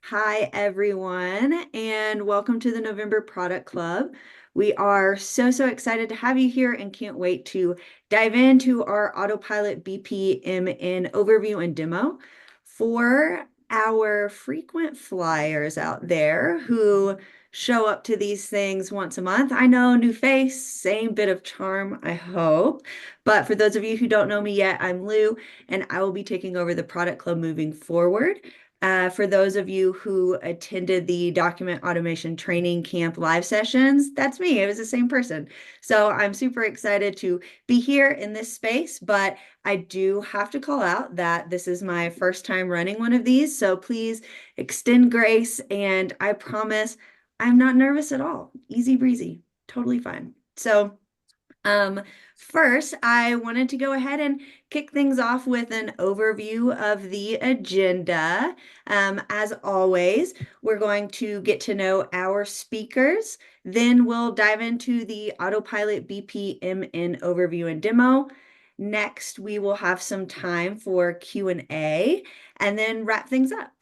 Hi, everyone, and welcome to the November Product Club. We are so excited to have you here and can't wait to dive into our Autopilot BPMN overview and demo. For our frequent flyers out there who show up to these things once a month, I know, new face, same bit of charm, I hope. But for those of you who don't know me yet, I'm Lou, and I will be taking over the Product Club moving forward. For those of you who attended the document automation training camp live sessions, that's me. It was the same person. So I'm super excited to be here in this space, but I do have to call out that this is my first time running one of these. So please extend grace, and I promise I'm not nervous at all. Easy breezy, totally fine. Um, First, I wanted to go ahead and kick things off with an overview of the agenda. As always, we're going to get to know our speakers. Then we'll dive into the Autopilot BPMN overview and demo. Next, we will have some time for Q&A and then wrap things up.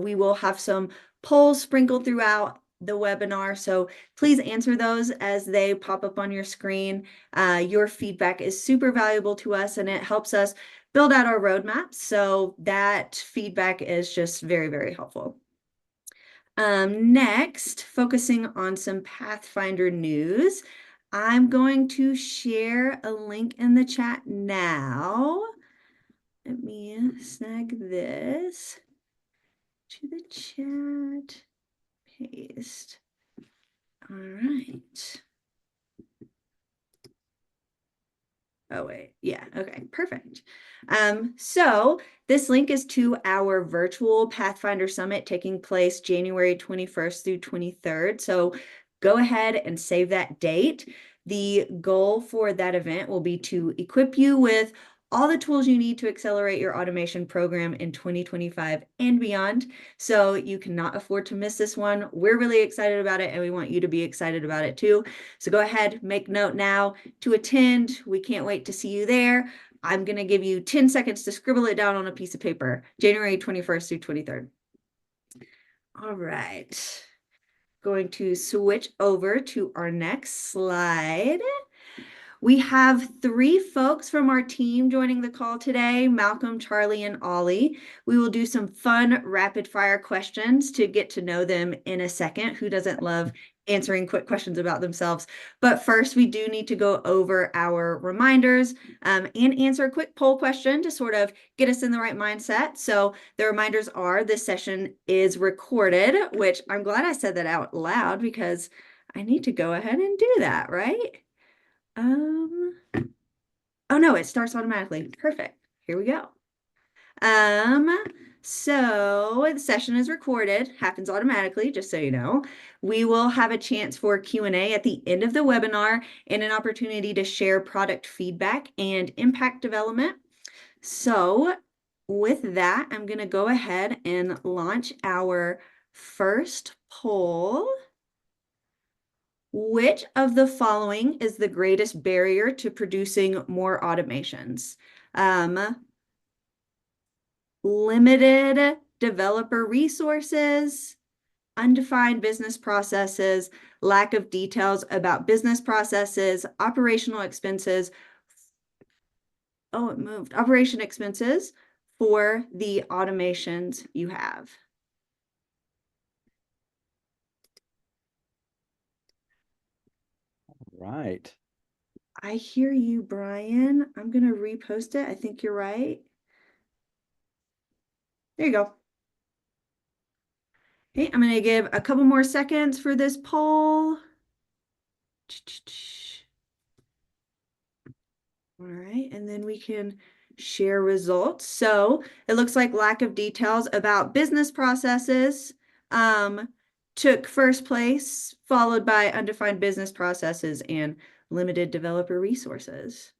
We will have some polls sprinkled throughout the webinar, so please answer those as they pop up on your screen. Your feedback is super valuable to us and it helps us build out our roadmap. So that feedback is just very helpful. Next, focusing on some Pathfinder news, I'm going to share a link in the chat now. Let me snag this to the chat, paste. All right. Oh, wait. Yeah. Okay. Perfect. So this link is to our virtual Pathfinder Summit taking place January 21st through 23rd. So go ahead and save that date. The goal for that event will be to equip you with all the tools you need to accelerate your automation program in 2025 and beyond. So you cannot afford to miss this one. We're really excited about it and we want you to be excited about it too. So go ahead, make note now to attend. We can't wait to see you there. I'm going to give you 10 seconds to scribble it down on a piece of paper, January 21st through 23rd. All right. Going to switch over to our next slide. We have three folks from our team joining the call today, Malcolm, Charlie, and Ollie. We will do some fun rapid fire questions to get to know them in a second. Who doesn't love answering quick questions about themselves? But first, we do need to go over our reminders and answer a quick poll question to sort of get us in the right mindset. So the reminders are this session is recorded, which I'm glad I said that out loud because I need to go ahead and do that, right? Oh no, it starts automatically. Perfect. Here we go. So the session is recorded, happens automatically, just so you know. We will have a chance for Q&A at the end of the webinar and an opportunity to share product feedback and impact development. So with that, I'm going to go ahead and launch our first poll. Which of the following is the greatest barrier to producing more automations? Limited developer resources, undefined business processes, lack of details about business processes, operational expenses. Oh, it moved. Operation expenses for the automations you have. Right. I hear you, Brian. I'm going to repost it. I think you're right. There you go. Okay, I'm going to give a couple more seconds for this poll. All right, and then we can share results. So it looks like lack of details about business processes took first place, followed by undefined business processes and limited developer resources.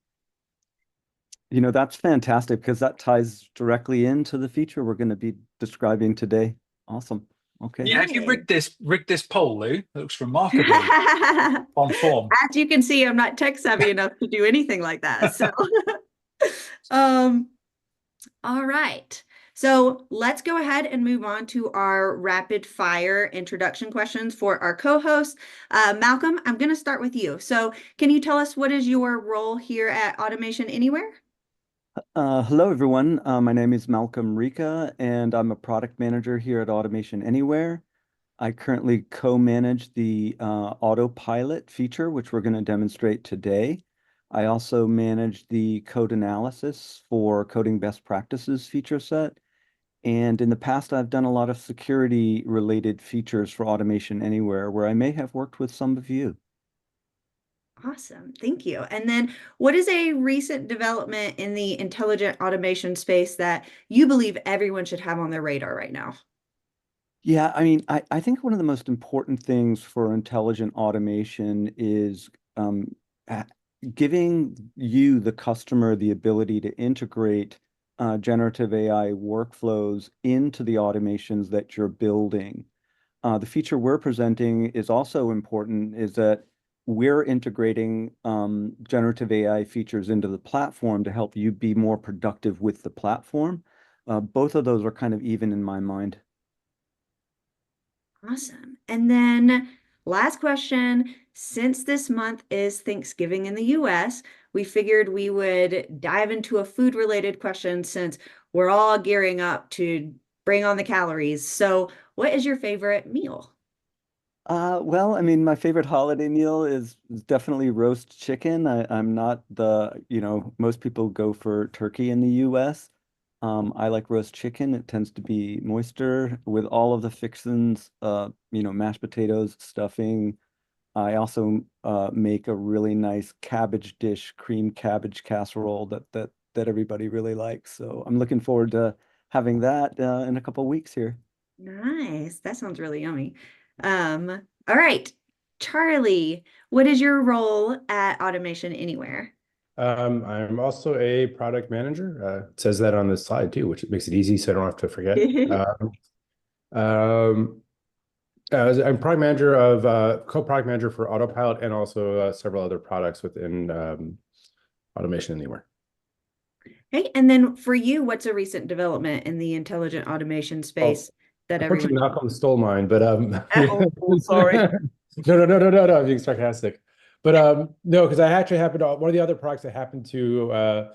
You know, that's fantastic because that ties directly into the feature we're going to be describing today. Awesome. Okay. Yeah, have you Yay. rigged this poll, Lou? It looks remarkably on form. As you can see, I'm not tech savvy enough to do anything like that. So, um, All right. So let's go ahead and move on to our rapid fire introduction questions for our co-host. Malcolm, I'm going to start with you. So can you tell us what is your role here at Automation Anywhere? Hello, everyone. My name is Malcolm Rika, and I'm a product manager here at Automation Anywhere. I currently co-manage the Autopilot feature, which we're going to demonstrate today. I also manage the code analysis for coding best practices feature set. And in the past, I've done a lot of security related features for Automation Anywhere, where I may have worked with some of you. Awesome. Thank you. And then what is a recent development in the intelligent automation space that you believe everyone should have on their radar right now? Yeah, I mean, I think one of the most important things for intelligent automation is a- giving you, the customer, the ability to integrate generative AI workflows into the automations that you're building. The feature we're presenting is also important, is that we're integrating generative AI features into the platform to help you be more productive with the platform. Both of those are kind of even in my mind. Awesome. And then last question, since this month is Thanksgiving in the US, we figured we would dive into a food related question since we're all gearing up to bring on the calories. So, what is your favorite meal? Well, I mean, my favorite holiday meal is definitely roast chicken. I'm not most people go for turkey in the US. I like roast chicken. It tends to be moister with all of the fixins, mashed potatoes, stuffing. I also make a really nice cabbage dish, cream cabbage casserole that everybody really likes. So I'm looking forward to having that in a couple weeks here. Nice. That sounds really yummy. All right. Charlie, what is your role at Automation Anywhere? I'm also a product manager. It says that on this slide too, which makes it easy so I don't have to forget. Um, I'm product manager of co-product manager for Autopilot and also several other products within Automation Anywhere. Hey, and then for you, what's a recent development in the intelligent automation Oh, space that unfortunately, everyone should? Malcolm stole mine, but Oh, sorry. no, I'm being sarcastic. But no, because I actually happened to, one of the other products I happen to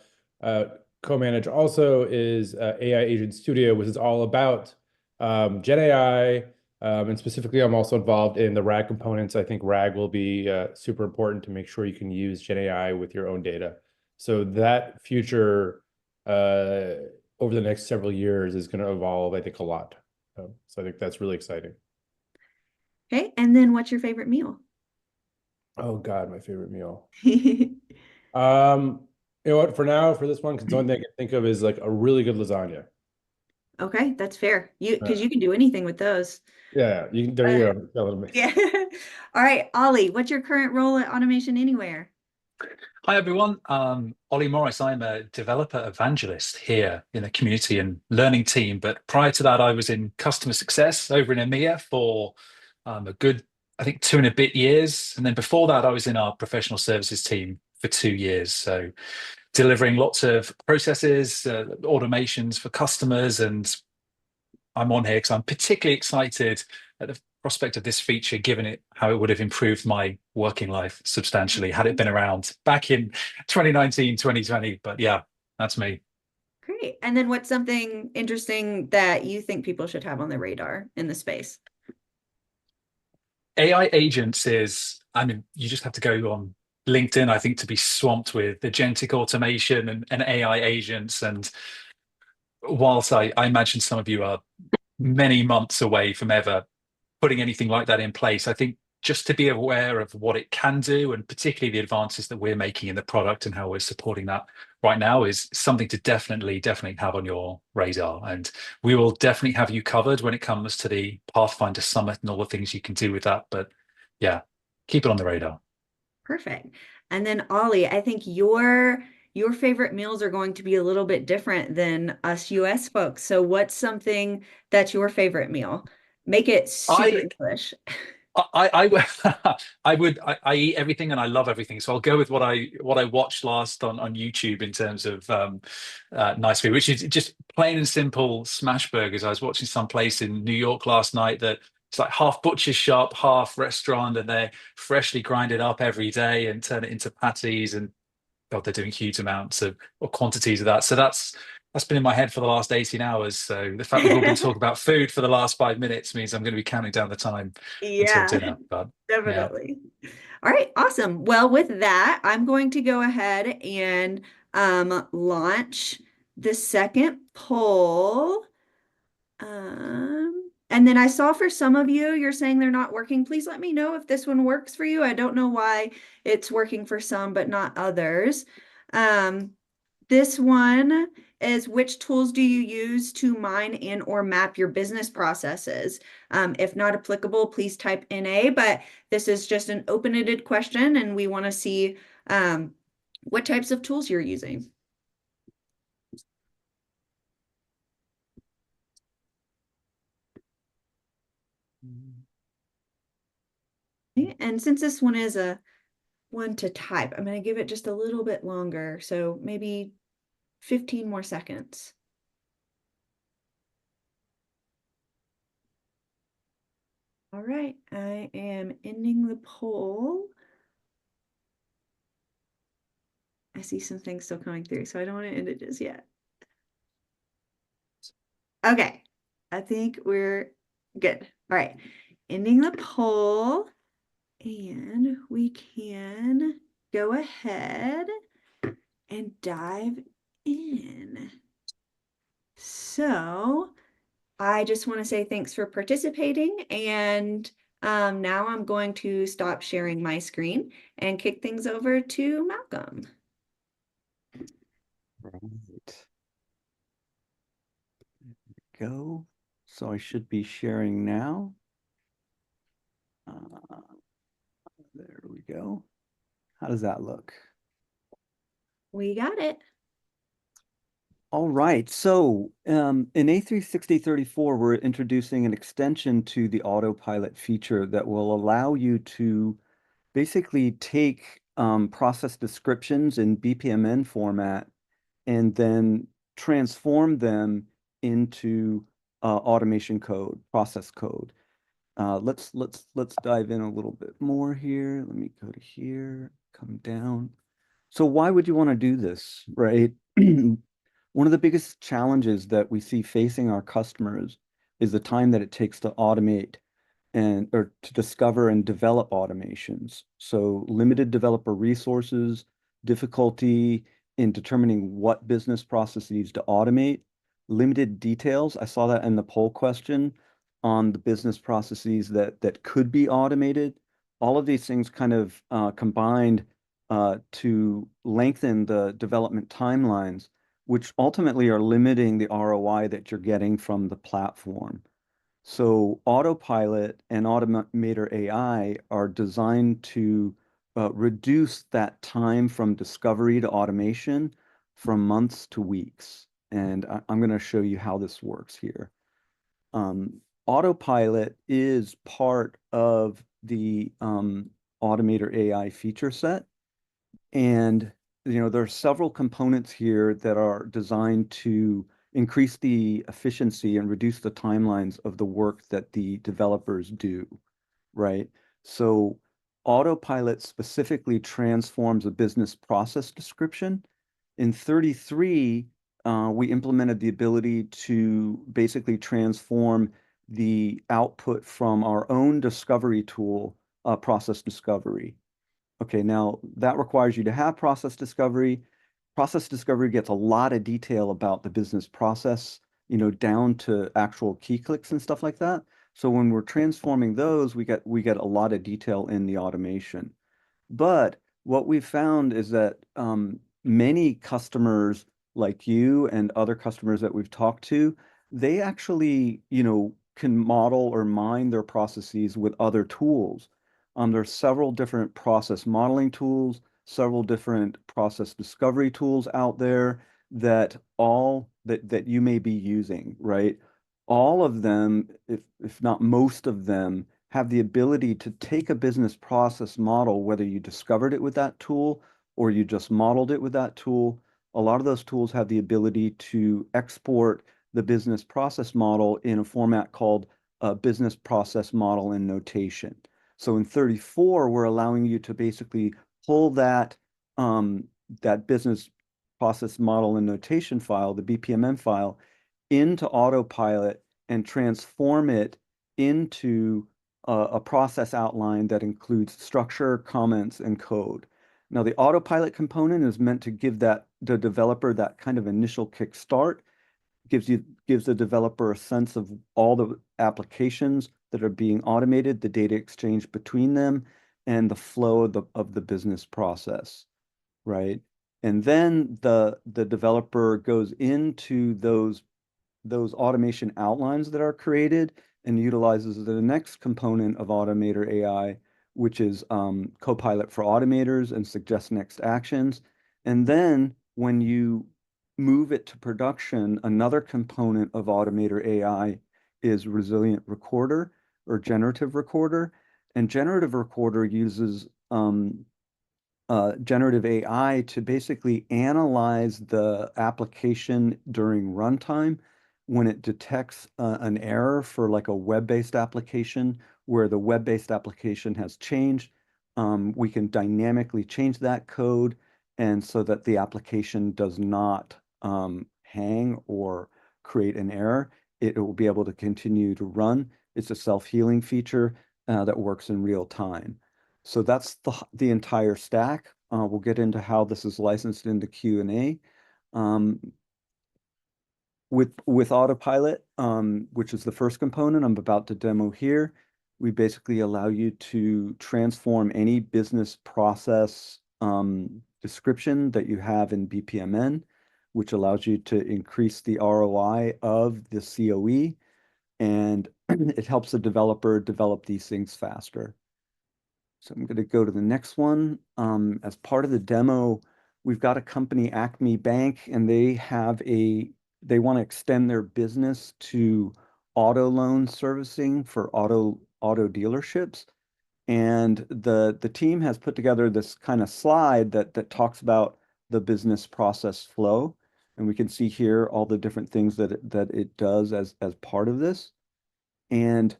co-manage also is AI Agent Studio, which is all about Gen AI. And specifically, I'm also involved in the RAG components. I think RAG will be super important to make sure you can use Gen AI with your own data. So that future over the next several years is going to evolve, I think, a lot. So I think that's really exciting. Okay, and then what's your favorite meal? Oh God, my favorite meal. Um, you know what? For now, for this one, because the only thing I can think of is like a really good lasagna. Okay, that's fair. Because Uh, you can do anything with those. yeah, you can, there Uh, you go. Tell me. yeah. All right, Ollie, what's your current role at Automation Anywhere? Hi, everyone. Ollie Morris. I'm a developer evangelist here in the community and learning team. But prior to that, I was in customer success over in EMEA for a good, I think, 2.5 years. And then before that, I was in our professional services team for 2 years. So delivering lots of processes, automations for customers. And I'm on here because I'm particularly excited at the prospect of this feature, given it how it would have improved my working life substantially had it been around back in 2019, 2020. But yeah, that's me. Great. And then what's something interesting that you think people should have on their radar in the space? AI agents is, I mean, you just have to go on LinkedIn, I think, to be swamped with agentic automation and AI agents. And whilst I imagine some of you are many months away from ever putting anything like that in place, I think just to be aware of what it can do, and particularly the advances that we're making in the product and how we're supporting that right now, is something to definitely have on your radar. And we will definitely have you covered when it comes to the Pathfinder Summit and all the things you can do with that. But yeah, keep it on the radar. Perfect. And then Ollie, I think your favorite meals are going to be a little bit different than us US folks. So what's something that's your favorite meal? Make it super I English. I eat everything and I love everything. So I'll go with what I watched last on YouTube in terms of nice food, which is just plain and simple smash burgers. I was watching some place in New York last night that it's like half butcher's shop, half restaurant, and they freshly grind it up every day and turn it into patties. And God, they're doing huge amounts of or quantities of that. So that's been in my head for the last 18 hours. So the fact we've all been talking about food for the last 5 minutes means I'm going to be counting down the time until Yeah, dinner. But yeah. definitely. All right, awesome. Well, with that, I'm going to go ahead and launch the second poll. And then I saw for some of you, you're saying they're not working. Please let me know if this one works for you. I don't know why it's working for some, but not others. This one is, which tools do you use to mine and or map your business processes? If not applicable, please type NA, but this is just an open-ended question and we want to see what types of tools you're using. Okay, and since this one is a one to type, I'm going to give it just a little bit longer, so maybe 15 more seconds. All right, I am ending the poll. I see some things still coming through, so I don't want to end it just yet. Okay, I think we're good. All right, ending the poll, and we can go ahead and dive in. So I just want to say thanks for participating, and now I'm going to stop sharing my screen and kick things over to Malcolm. Right. Go. So I should be sharing now. There we go. How does that look? We got it. All right. So in A36034, we're introducing an extension to the autopilot feature that will allow you to basically take process descriptions in BPMN format and then transform them into automation code, process code. Let's dive in a little bit more here. Let me go to here, come down. So why would you want to do this, right? One of the biggest challenges that we see facing our customers is the time that it takes to automate and or to discover and develop automations. So limited developer resources, difficulty in determining what business processes to automate, limited details. I saw that in the poll question on the business processes that could be automated. All of these things kind of combined to lengthen the development timelines, which ultimately are limiting the ROI that you're getting from the platform. So Autopilot and Automator AI are designed to reduce that time from discovery to automation from months to weeks. And I'm going to show you how this works here. Autopilot is part of the Automator AI feature set. And there are several components here that are designed to increase the efficiency and reduce the timelines of the work that the developers do, right? So Autopilot specifically transforms a business process description. In 33, we implemented the ability to basically transform the output from our own discovery tool, process discovery. Okay, now that requires you to have process discovery. Process discovery gets a lot of detail about the business process, down to actual key clicks and stuff like that. So when we're transforming those, we get a lot of detail in the automation. But what we've found is that many customers like you and other customers that we've talked to, they actually, can model or mine their processes with other tools. There's several different process modeling tools, several different process discovery tools out there that that you may be using, right? All of them, if not most of them, have the ability to take a business process model, whether you discovered it with that tool or you just modeled it with that tool. A lot of those tools have the ability to export the business process model in a format called a business process model in notation. So in 34, we're allowing you to basically pull that that business process model and notation file, the BPMN file, into Autopilot and transform it into a process outline that includes structure, comments, and code. Now, the Autopilot component is meant to give the developer that kind of initial kickstart, gives the developer a sense of all the applications that are being automated, the data exchange between them, and the flow of the business process, right? And then the developer goes into those automation outlines that are created and utilizes the next component of Automator AI, which is Copilot for Automators and Suggest Next Actions. And then when you move it to production, another component of Automator AI is Resilient Recorder or Generative Recorder. And Generative Recorder uses generative AI to basically analyze the application during runtime when it detects an error for like a web-based application where the web-based application has changed. We can dynamically change that code and so that the application does not hang or create an error. It will be able to continue to run. It's a self-healing feature that works in real time. So that's the entire stack. We'll get into how this is licensed into Q&A. With Autopilot, which is the first component I'm about to demo here, we basically allow you to transform any business process description that you have in BPMN, which allows you to increase the ROI of the COE, and it helps the developer develop these things faster. So I'm going to go to the next one. As part of the demo, we've got a company, Acme Bank, and they want to extend their business to auto loan servicing for auto dealerships. And the team has put together this kind of slide that talks about the business process flow. And we can see here all the different things that it does as part of this. And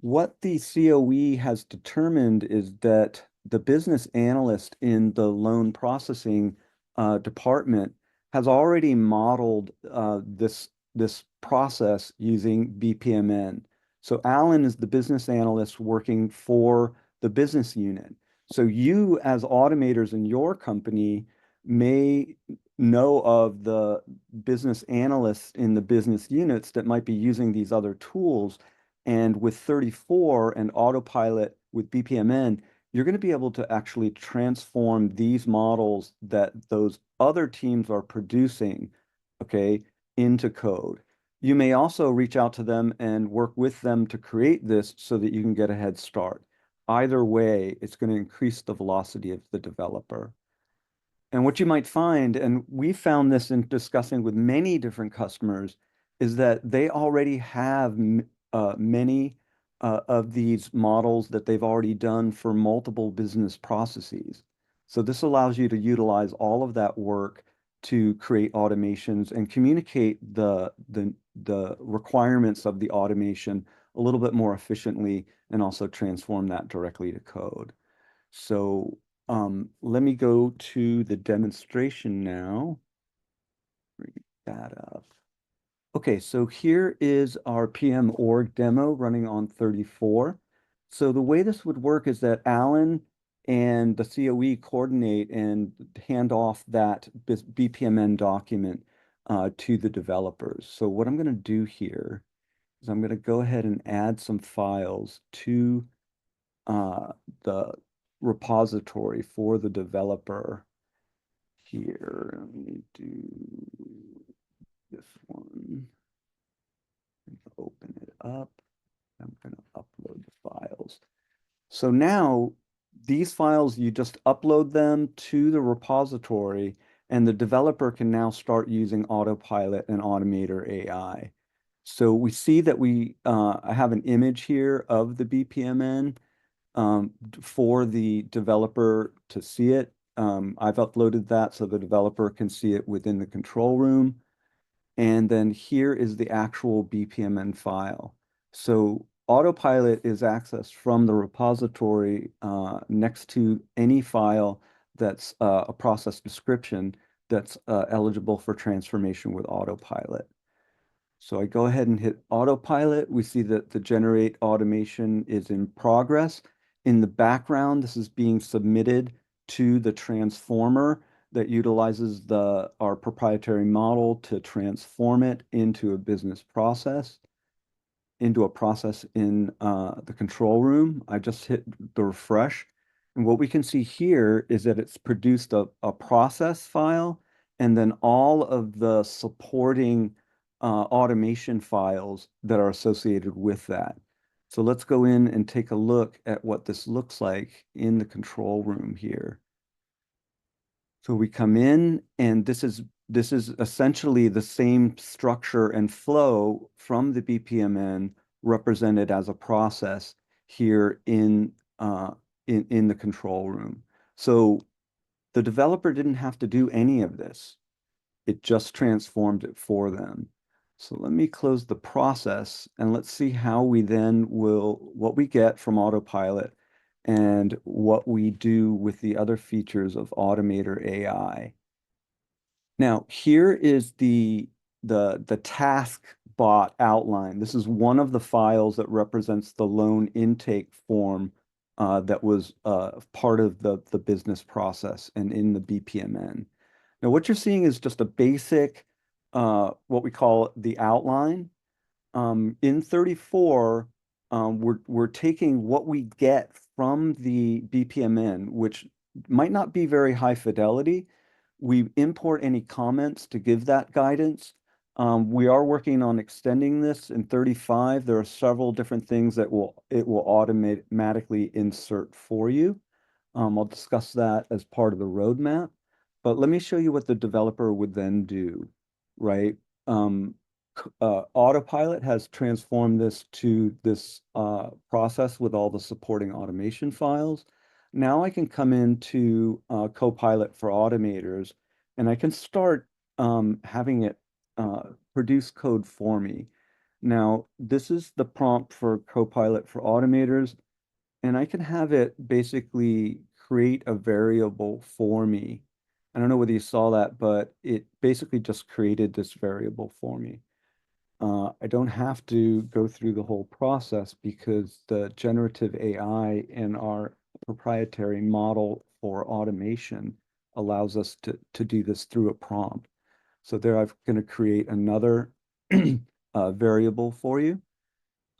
what the COE has determined is that the business analyst in the loan processing department has already modeled this process using BPMN. So Alan is the business analyst working for the business unit. So you, as automators in your company, may know of the business analysts in the business units that might be using these other tools. And with 34 and Autopilot with BPMN, you're going to be able to actually transform these models that those other teams are producing, okay, into code. You may also reach out to them and work with them to create this so that you can get a head start. Either way, it's going to increase the velocity of the developer. And what you might find, and we found this in discussing with many different customers, is that they already have many of these models that they've already done for multiple business processes. So this allows you to utilize all of that work to create automations and communicate the requirements of the automation a little bit more efficiently and also transform that directly to code. So let me go to the demonstration now. Bring that up. Okay, so here is our PM org demo running on 34. So the way this would work is that Alan and the COE coordinate and hand off that BPMN document to the developers. So what I'm going to do here is I'm going to go ahead and add some files to the repository for the developer here. Let me do this one. Open it up. I'm going to upload the files. So now these files, you just upload them to the repository and the developer can now start using Autopilot and Automator AI. So we see that I have an image here of the BPMN for the developer to see it. I've uploaded that so the developer can see it within the control room. And then here is the actual BPMN file. So Autopilot is accessed from the repository next to any file that's a process description that's eligible for transformation with Autopilot. So I go ahead and hit Autopilot. We see that the generate automation is in progress. In the background, this is being submitted to the transformer that utilizes our proprietary model to transform it into a business process, into a process in the control room. I just hit the refresh. And what we can see here is that it's produced a process file and then all of the supporting automation files that are associated with that. So let's go in and take a look at what this looks like in the control room here. So we come in, and this is essentially the same structure and flow from the BPMN represented as a process here in the control room. So the developer didn't have to do any of this. It just transformed it for them. So let me close the process and let's see how we then what we get from Autopilot and what we do with the other features of Automator AI. Now, here is the task bot outline. This is one of the files that represents the loan intake form that was part of the business process and in the BPMN. Now, what you're seeing is just a basic, what we call the outline. In 34, we're taking what we get from the BPMN, which might not be very high fidelity. We import any comments to give that guidance. We are working on extending this in 35. There are several different things that it will automatically insert for you. I'll discuss that as part of the roadmap. But let me show you what the developer would then do, right? Autopilot has transformed this to this process with all the supporting automation files. Now I can come into Copilot for Automators, and I can start having it produce code for me. Now, this is the prompt for Copilot for Automators, and I can have it basically create a variable for me. I don't know whether you saw that, but it basically just created this variable for me. I don't have to go through the whole process because the generative AI in our proprietary model for automation allows us to do this through a prompt. So there I'm going to create another variable for you.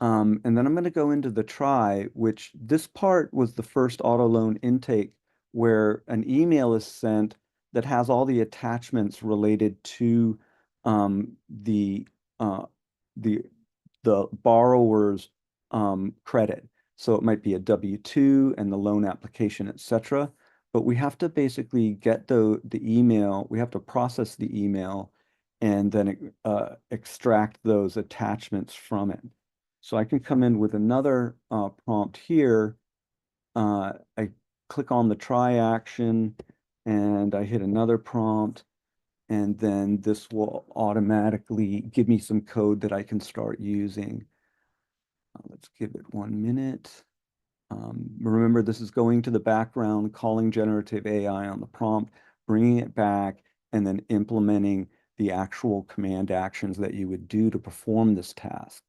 And then I'm going to go into the try, which this part was the first auto loan intake where an email is sent that has all the attachments related to the borrower's credit. So it might be a W-2 and the loan application, etc. But we have to basically get the email, we have to process the email and then extract those attachments from it. So I can come in with another prompt here. I click on the try action and I hit another prompt, and then this will automatically give me some code that I can start using. Let's give it 1 minute. Remember, this is going to the background, calling generative AI on the prompt, bringing it back, and then implementing the actual command actions that you would do to perform this task.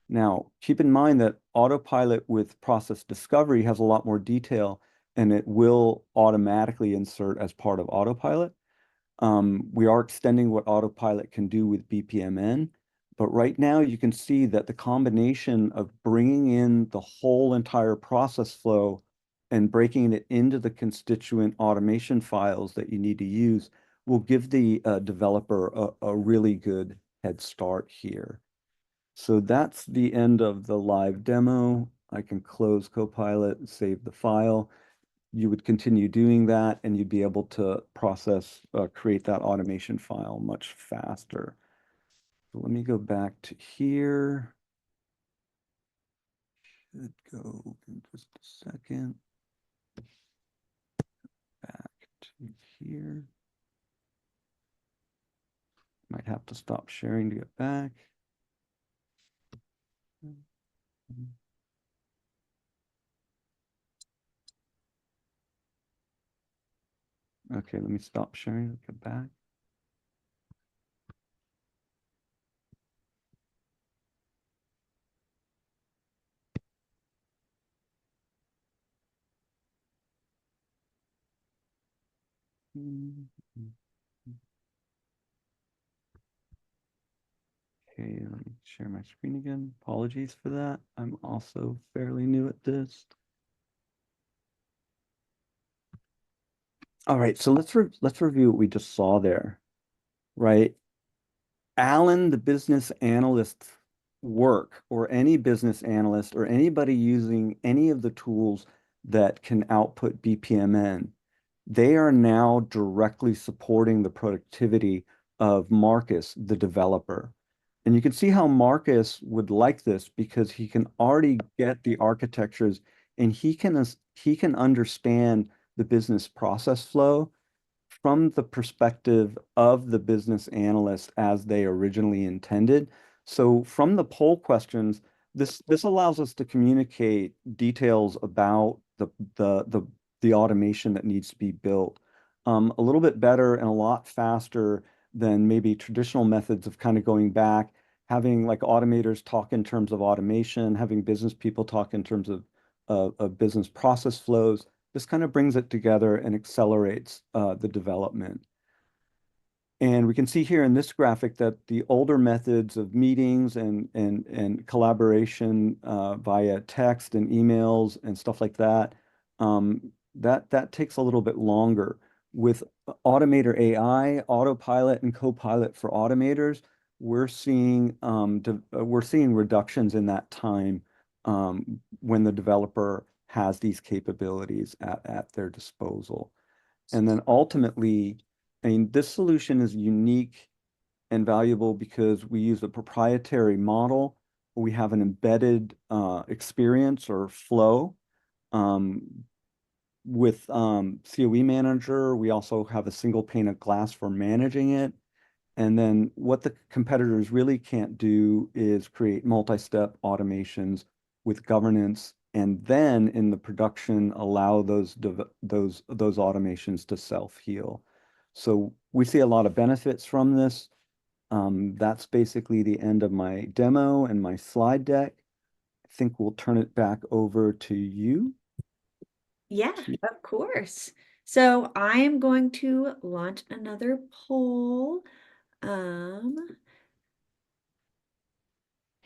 Now, keep in mind that Autopilot with process discovery has a lot more detail, and it will automatically insert as part of Autopilot. We are extending what Autopilot can do with BPMN, but right now you can see that the combination of bringing in the whole entire process flow and breaking it into the constituent automation files that you need to use will give the developer a really good head start here. So that's the end of the live demo. I can close Copilot and save the file. You would continue doing that and you'd be able to create that automation file much faster. So let me go back to here. Should go in just a second. Back to here. Might have to stop sharing to get back. Okay, let me stop sharing, get back. Okay, let me share my screen again. Apologies for that. I'm also fairly new at this. All right, so let's review what we just saw there, right? Alan, the business analyst's work, or any business analyst, or anybody using any of the tools that can output BPMN, they are now directly supporting the productivity of Marcus, the developer. And you can see how Marcus would like this because he can already get the architectures and he can understand the business process flow from the perspective of the business analyst as they originally intended. So from the poll questions, this allows us to communicate details about the automation that needs to be built a little bit better and a lot faster than maybe traditional methods of kind of going back, having like automators talk in terms of automation, having business people talk in terms of business process flows. This kind of brings it together and accelerates the development. And we can see here in this graphic that the older methods of meetings and collaboration via text and emails and stuff like that, that takes a little bit longer. With Automator AI, Autopilot, and Copilot for automators, we're seeing reductions in that time when the developer has these capabilities at their disposal. And then ultimately, I mean, this solution is unique and valuable because we use a proprietary model. We have an embedded experience or flow with COE Manager. We also have a single pane of glass for managing it. And then what the competitors really can't do is create multi-step automations with governance, and then in the production allow those automations to self-heal. So we see a lot of benefits from this. That's basically the end of my demo and my slide deck. I think we'll turn it back over to you. Yeah, of course. So I am going to launch another poll.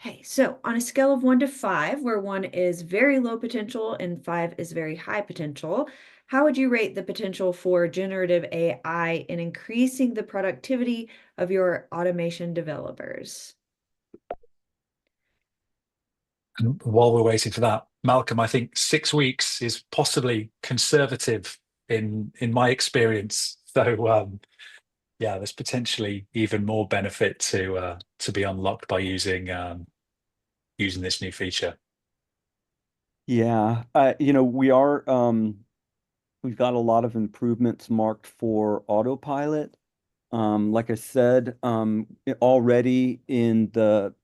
Okay, so on a scale of 1 to 5, where 1 is very low potential and 5 is very high potential, how would you rate the potential for generative AI in increasing the productivity of your automation developers? And while we're waiting for that, Malcolm, I think 6 weeks is possibly conservative in my experience. So yeah, there's potentially even more benefit to be unlocked by using this new feature. Yeah, we've got a lot of improvements marked for Autopilot. Like I said, already in the,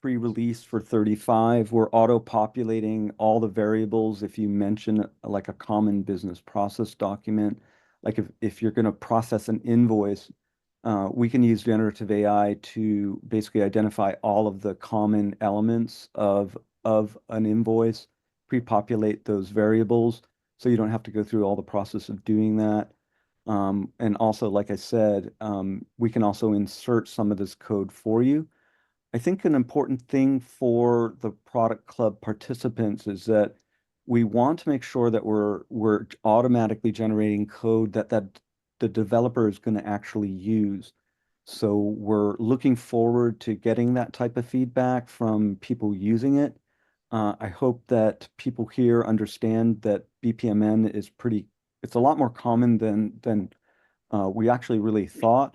pre-release for 35, we're auto-populating all the variables if you mention like a common business process document. Like if you're going to process an invoice, we can use generative AI to basically identify all of the common elements of an invoice, pre-populate those variables, so you don't have to go through all the process of doing that. And also, like I said, we can also insert some of this code for you. I think an important thing for the product club participants is that we want to make sure that we're automatically generating code that the developer is going to actually use. So we're looking forward to getting that type of feedback from people using it. I hope that people here understand that BPMN is it's a lot more common than we actually really thought.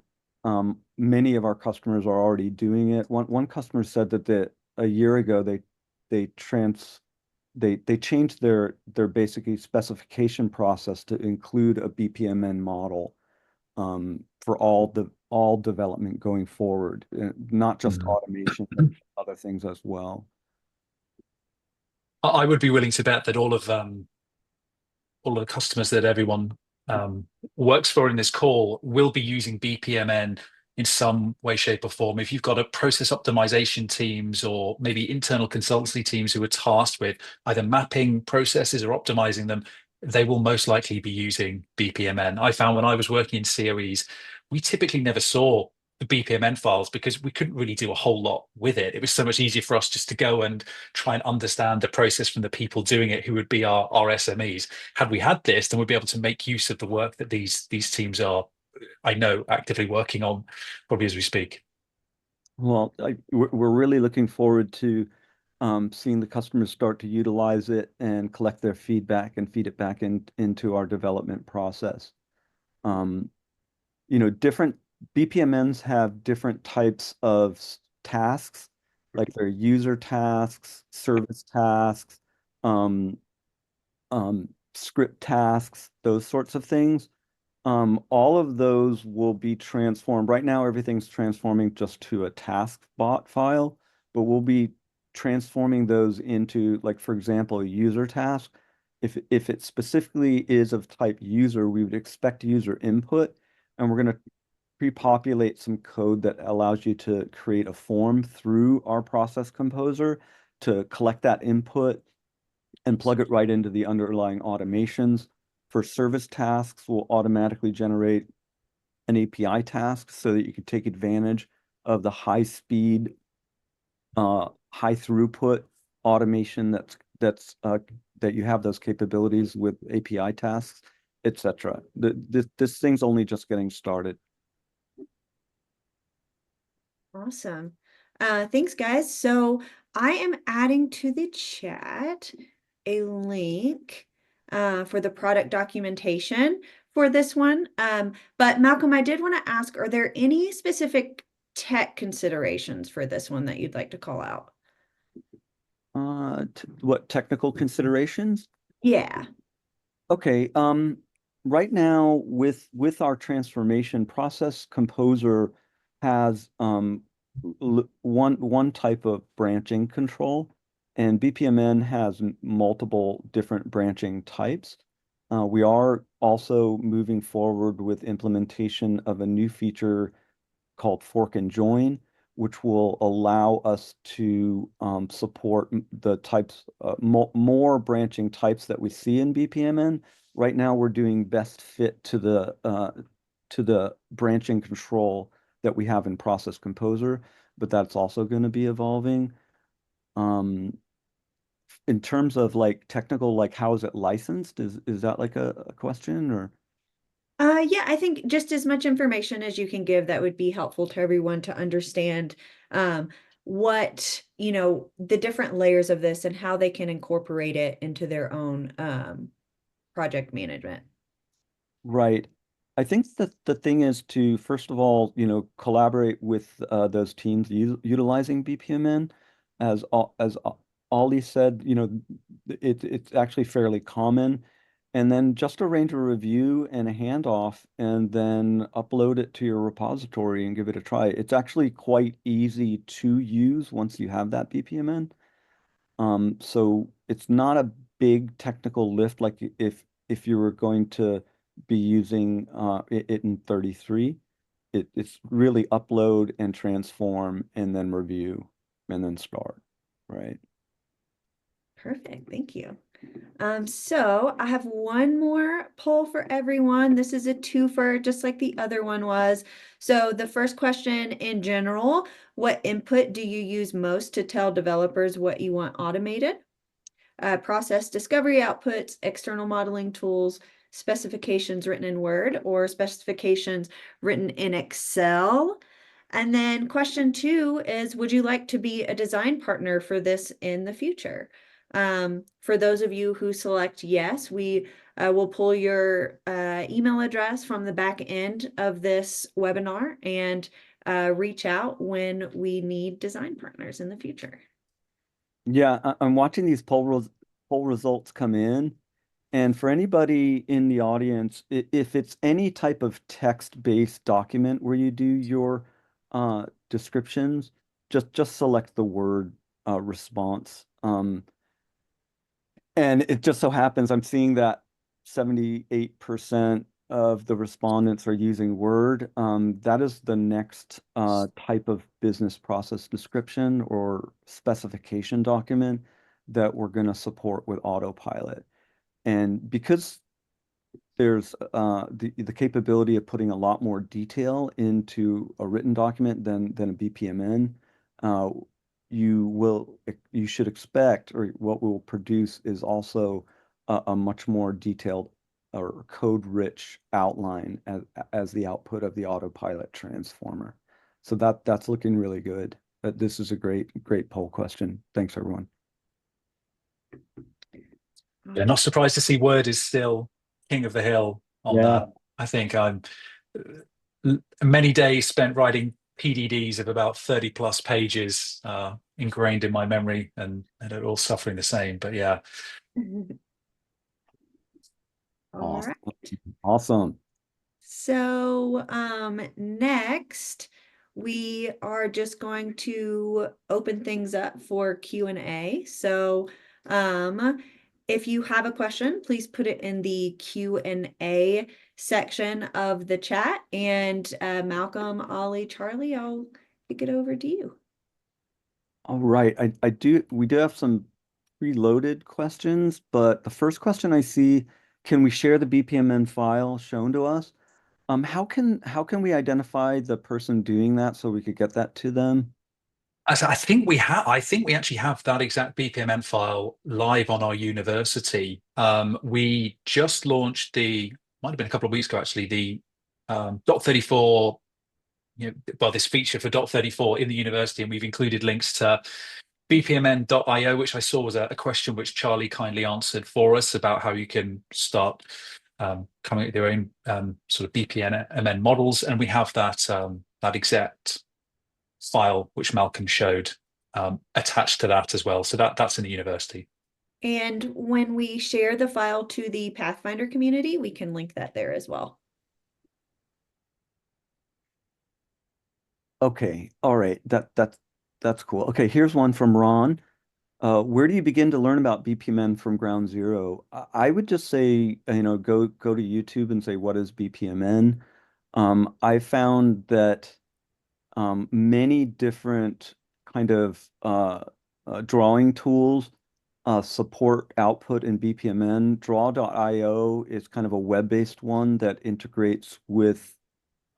many of our customers are already doing it. One customer said that a year ago they changed their basically specification process to include a BPMN model for all development going forward, not just automation, but other things as well. I would be willing to bet that all of the customers that everyone works for in this call will be using BPMN in some way, shape, or form. If you've got a process optimization teams or maybe internal consultancy teams who are tasked with either mapping processes or optimizing them, they will most likely be using BPMN. I found when I was working in series, we typically never saw the BPMN files because we couldn't really do a whole lot with it. It was so much easier for us just to go and try and understand the process from the people doing it, who would be our SMEs. Had we had this, then we'd be able to make use of the work that these teams are, I know, actively working on probably as we speak. Well, we're really looking forward to seeing the customers start to utilize it and collect their feedback and feed it back into our development process. Different BPMNs have different types of tasks, like their user tasks, service tasks, um, script tasks, those sorts of things. All of those will be transformed. Right now, everything's transforming just to a task bot file, but we'll be transforming those into, like, for example, a user task. If it specifically is of type user, we would expect user input, and we're going to pre-populate some code that allows you to create a form through our process composer to collect that input and plug it right into the underlying automations. For service tasks, we'll automatically generate an API task so that you can take advantage of the high speed, high throughput automation that you have those capabilities with API tasks, etc. This thing's only just getting started. Awesome. Thanks, guys. So I am adding to the chat a link for the product documentation for this one. But Malcolm, I did want to ask, are there any specific tech considerations for this one that you'd like to call out? What technical considerations? Yeah. Okay. Right now with our transformation, Process Composer has one type of branching control, and BPMN has multiple different branching types. We are also moving forward with implementation of a new feature called Fork and Join, which will allow us to support the types, more branching types that we see in BPMN. Right now, we're doing best fit to the branching control that we have in Process Composer, but that's also going to be evolving. In terms of like technical, like how is it licensed? Is that like a question or? Yeah, I think just as much information as you can give that would be helpful to everyone to understand what, the different layers of this and how they can incorporate it into their own project management. Right. I think that the thing is to, first of all, collaborate with those teams utilizing BPMN. As Ollie said, it's actually fairly common. And then just arrange a review and a handoff, and then upload it to your repository and give it a try. It's actually quite easy to use once you have that BPMN. So it's not a big technical lift like if you were going to be using it in 33. It's really upload and transform and then review and then start, right? Perfect. Thank you. So I have one more poll for everyone. This is a twofer, just like the other one was. So the first question in general, what input do you use most to tell developers what you want automated? Process discovery outputs, external modeling tools, specifications written in Word, or specifications written in Excel. And then question 2 is, would you like to be a design partner for this in the future? For those of you who select yes, we will pull your email address from the back end of this webinar and reach out when we need design partners in the future. Yeah, I'm watching these poll results come in. And for anybody in the audience, if it's any type of text-based document where you do your descriptions, just select the word response. And it just so happens I'm seeing that 78% of the respondents are using Word. That is the next type of business process description or specification document that we're going to support with Autopilot. And because there's the capability of putting a lot more detail into a written document than a BPMN, uh, you should expect, or what we'll produce is also a much more detailed or code-rich outline as the output of the Autopilot transformer. So that's looking really good. This is a great poll question. Thanks, everyone. Yeah, not surprised to see Word is still king of the hill on that. I think I'm many days spent writing PDDs of about 30 plus pages ingrained in my memory, and they're all suffering the same. But yeah. All right. Awesome. So next we are just going to open things up for Q&A. So if you have a question, please put it in the Q&A section of the chat. And Malcolm, Ollie, Charlie, I'll kick it over to you. All right. We do have some preloaded questions, but the first question I see, can we share the BPMN file shown to us? How can we identify the person doing that so we could get that to them? I think we have. I think we actually have that exact BPMN file live on our university. We just launched might have been a couple of weeks ago actually, the .34, this feature for .34 in the university, and we've included links to bpmn.io, which I saw was a question which Charlie kindly answered for us about how you can start coming up with your own sort of BPMN models, and we have that exact file which Malcolm showed attached to that as well. So that's in the university. And when we share the file to the Pathfinder community, we can link that there as well. Okay, all right. That's cool. Okay, here's one from Ron. Where do you begin to learn about BPMN from ground zero? I would just say, go to YouTube and say, what is BPMN? I found that many different kind of drawing tools support output in BPMN. Draw.io is kind of a web-based one that integrates with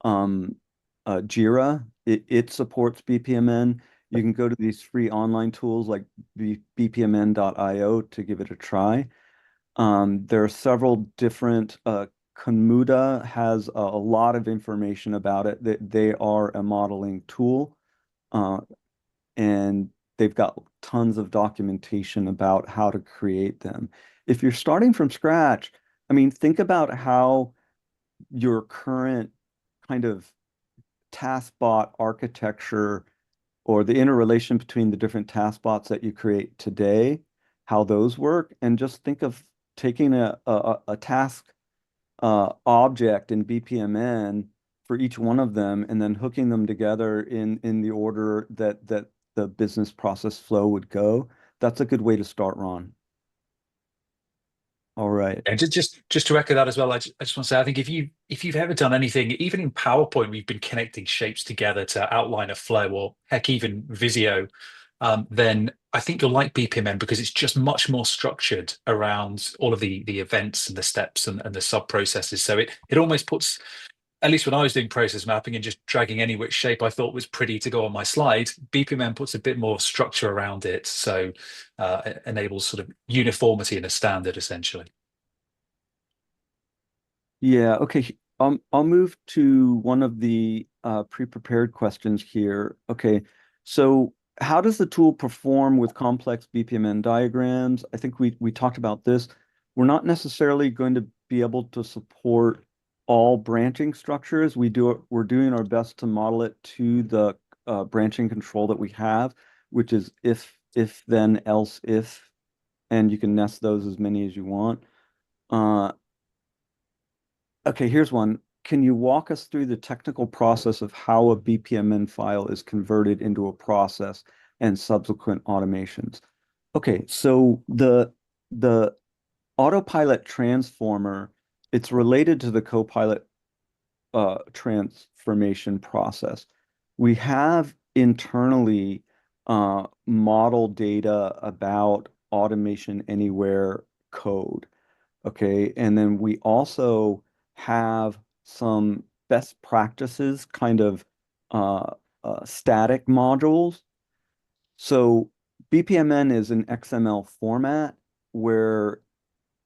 Jira. It supports BPMN. You can go to these free online tools like bpmn.io to give it a try. There are several different Komoota has a lot of information about it. They are a modeling tool, and they've got tons of documentation about how to create them. If you're starting from scratch, I mean, think about how your current kind of taskbot architecture or the interrelation between the different taskbots that you create today, how those work, and just think of taking a task object in BPMN for each one of them and then hooking them together in the order that the business process flow would go. That's a good way to start, Ron. All right. And just to echo that as well, I just want to say, I think if you've ever done anything, even in PowerPoint, we've been connecting shapes together to outline a flow, or heck, even Visio, then I think you'll like BPMN because it's just much more structured around all of the events and the steps and the sub processes. So it almost puts, at least when I was doing process mapping and just dragging any which shape I thought was pretty to go on my slide, BPMN puts a bit more structure around it. So it enables sort of uniformity in a standard, essentially. Yeah, okay. I'll move to one of the pre-prepared questions here. Okay, so how does the tool perform with complex BPMN diagrams? I think we talked about this. We're not necessarily going to be able to support all branching structures. We're doing our best to model it to the branching control that we have, which is if then else if, and you can nest those as many as you want. Okay, here's one. Can you walk us through the technical process of how a BPMN file is converted into a process and subsequent automations? Okay, so the Autopilot transformer, it's related to the Copilot transformation process. We have internally model data about automation anywhere code. Okay, and then we also have some best practices kind of static modules. So BPMN is an XML format where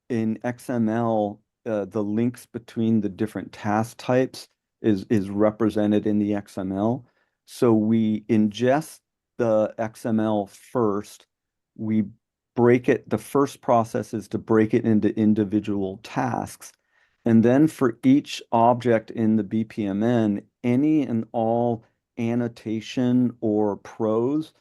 in XML, the links between the different task types is represented in the XML. So we ingest the XML first. We break it. The first process is to break it into individual tasks. And then for each object in the BPMN, any and all annotation or prose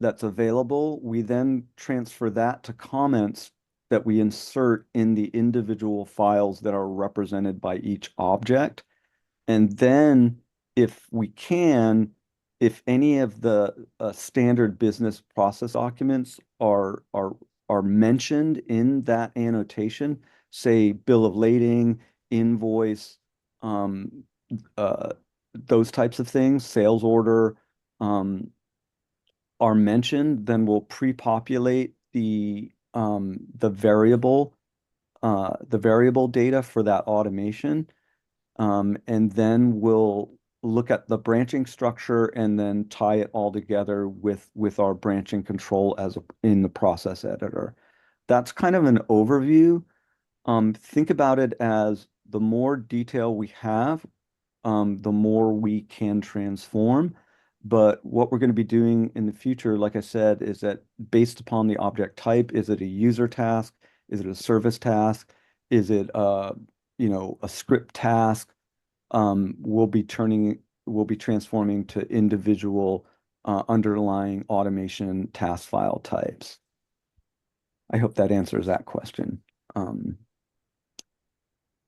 that's available, we then transfer that to comments that we insert in the individual files that are represented by each object. And then if we can, if any of the standard business process documents are mentioned in that annotation, say bill of lading, invoice, um, uh, those types of things, sales order, are mentioned, then we'll pre-populate the variable data for that automation. And then we'll look at the branching structure and then tie it all together with our branching control in the process editor. That's kind of an overview. Think about it as the more detail we have, the more we can transform. But what we're going to be doing in the future, like I said, is that based upon the object type, is it a user task? Is it a service task? Is it a script task? We'll be transforming to individual underlying automation task file types. I hope that answers that question.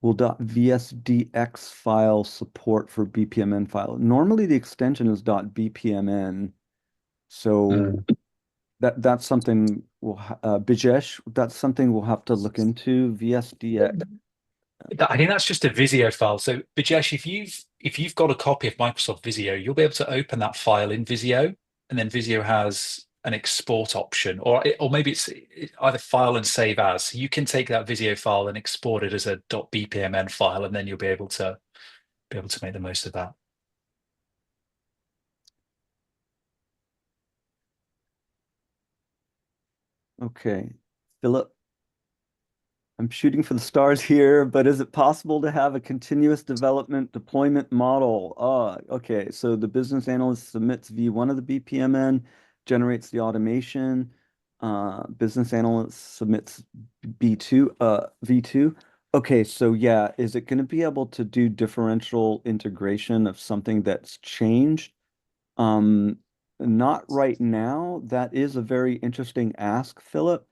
Will .vsdx file support for BPMN file? Normally the extension is .bpmn. So that's something Bijesh, that's something we'll have to look into. VSDX. I think that's just a Visio file. So, Bijesh, if you've got a copy of Microsoft Visio, you'll be able to open that file in Visio, and then Visio has an export option, or maybe it's either file and save as. So you can take that Visio file and export it as a .bpmn file, and then you'll be able to make the most of that. Okay, Philip, I'm shooting for the stars here, but is it possible to have a continuous development deployment model? Okay. So the business analyst submits V1 of the BPMN, generates the automation. Business analyst submits V2. Okay. So yeah, is it going to be able to do differential integration of something that's changed? Not right now. That is a very interesting ask, Philip.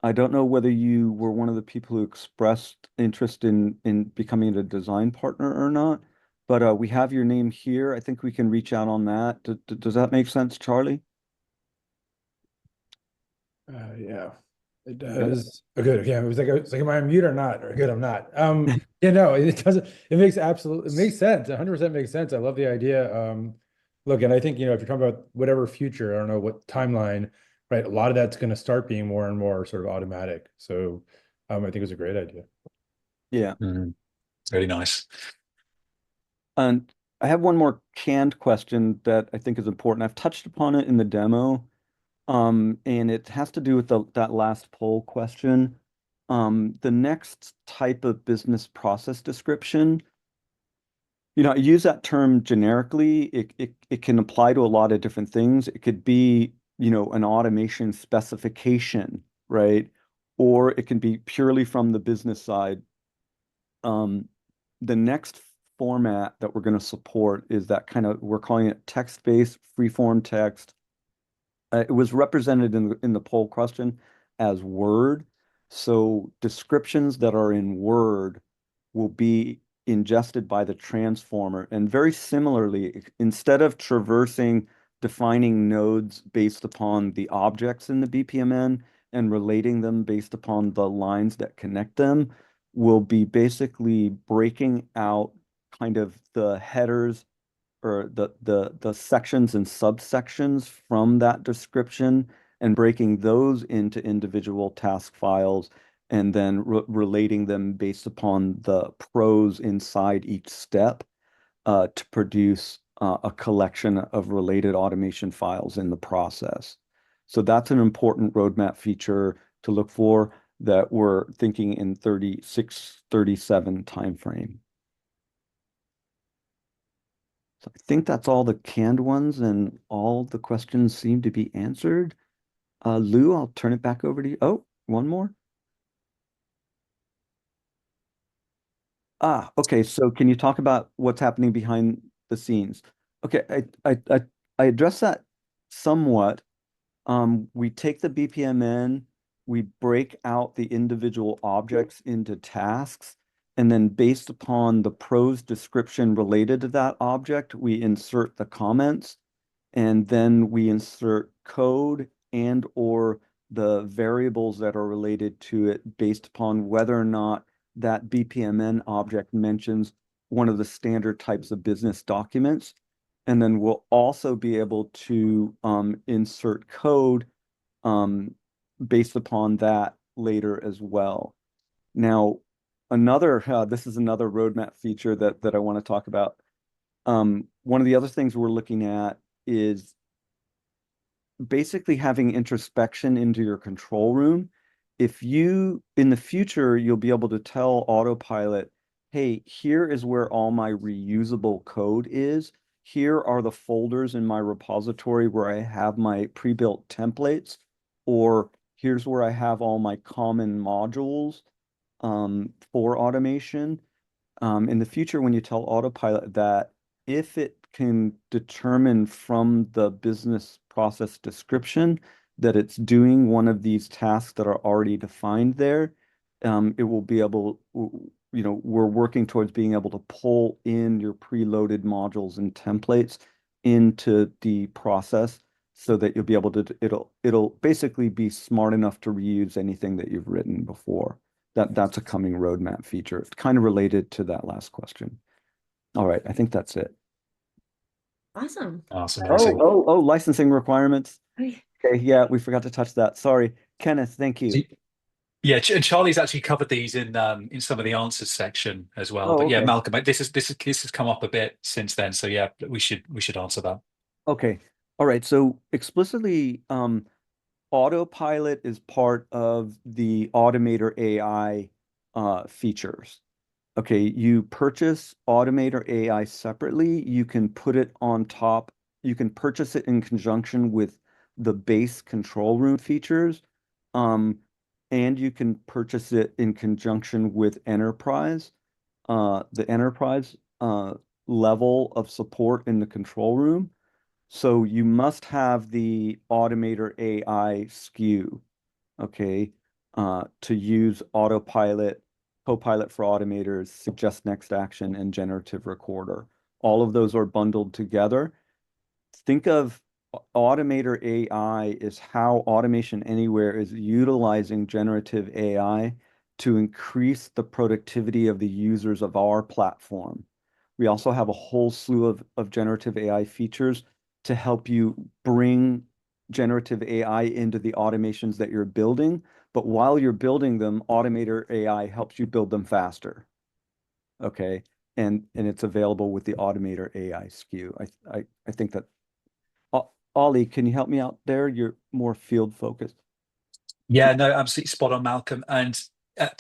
I don't know whether you were one of the people who expressed interest in becoming a design partner or not, but we have your name here. I think we can reach out on that. Does that make sense, Charlie? Yeah, it Good. does. Oh, good. Yeah, it was like, am I on mute or not? Or good, I'm not. Yeah, no, it doesn't. It makes it makes sense. 100% makes sense. I love the idea. Look, and I think, if you're talking about whatever future, I don't know what timeline, right? A lot of that's going to start being more and more sort of automatic. So, I think it was a great idea. Yeah. Really nice. And I have one more canned question that I think is important. I've touched upon it in the demo, and it has to do with that last poll question. The next type of business process description, I use that term generically. It can apply to a lot of different things. It could be, an automation specification, right? Or it can be purely from the business side. the next format that we're going to support is that kind of, we're calling it text-based free-form text. It was represented in the poll question as Word. So descriptions that are in Word will be ingested by the transformer. And very similarly, instead of traversing defining nodes based upon the objects in the BPMN and relating them based upon the lines that connect them, we'll be basically breaking out kind of the headers or the sections and subsections from that description and breaking those into individual task files and then relating them based upon the pros inside each step to produce a collection of related automation files in the process. So that's an important roadmap feature to look for that we're thinking in 36, 37 timeframe. So I think that's all the canned ones and all the questions seem to be answered. Lou, I'll turn it back over to you. Oh, one more. Okay. So can you talk about what's happening behind the scenes? Okay, I addressed that somewhat. We take the BPMN, we break out the individual objects into tasks, and then based upon the prose description related to that object, we insert the comments, and then we insert code and or the variables that are related to it based upon whether or not that BPMN object mentions one of the standard types of business documents. And then we'll also be able to insert code based upon that later as well. Now, this is another roadmap feature that I want to talk about. One of the other things we're looking at is basically having introspection into your control room. If you, in the future, you'll be able to tell Autopilot, hey, here is where all my reusable code is. Here are the folders in my repository where I have my pre-built templates, or here's where I have all my common modules for automation. In the future, when you tell Autopilot that, if it can determine from the business process description that it's doing one of these tasks that are already defined there, it will be able, we're working towards being able to pull in your preloaded modules and templates into the process so that you'll be able to, it'll basically be smart enough to reuse anything that you've written before. That's a coming roadmap feature. It's kind of related to that last question. All right, I think that's it. Awesome. Awesome, Oh, amazing. licensing requirements. Okay. Okay, yeah, we forgot to touch that. Sorry. Kenneth, thank you. Yeah, and Charlie's actually covered these in some of the answers section as well. Oh, But yeah, okay. Malcolm, this has come up a bit since then. So yeah, we should answer that. Okay. All right. So explicitly, Autopilot is part of the Automator AI features. Okay, you purchase Automator AI separately. You can put it on top. You can purchase it in conjunction with the base control room features. And you can purchase it in conjunction with Enterprise, the Enterprise level of support in the control room. So you must have the Automator AI SKU, okay, to use Autopilot, Copilot for Automators, Suggest Next Action, and Generative Recorder. All of those are bundled together. Think of Automator AI is how Automation Anywhere is utilizing generative AI to increase the productivity of the users of our platform. We also have a whole slew of generative AI features to help you bring generative AI into the automations that you're building. But while you're building them, Automator AI helps you build them faster. Okay. And it's available with the Automator AI SKU. I think that Ollie, can you help me out there? You're more field focused. Yeah, no, absolutely spot on, Malcolm. And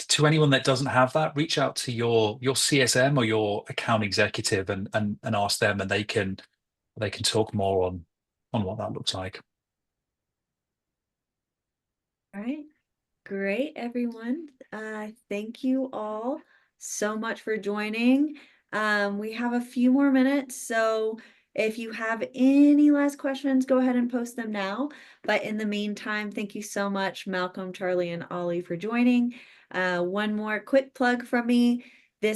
to anyone that doesn't have that, reach out to your CSM or your account executive and ask them, and they can talk more on what that looks like. All right. Great, everyone. Thank you all so much for joining. We have a few more minutes, so if you have any last questions, go ahead and post them now. But in the meantime, thank you so much, Malcolm, Charlie, and Ollie for joining. One more quick plug from me. The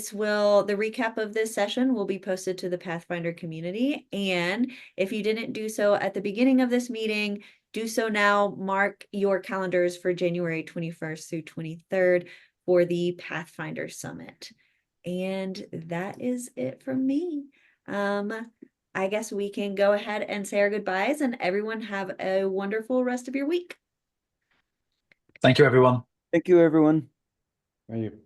recap of this session will be posted to the Pathfinder community. And if you didn't do so at the beginning of this meeting, do so now. Mark your calendars for January 21st through 23rd for the Pathfinder Summit. And that is it from me. I guess we can go ahead and say our goodbyes, and everyone have a wonderful rest of your week. Thank you, everyone. Thank you, everyone. Thank you.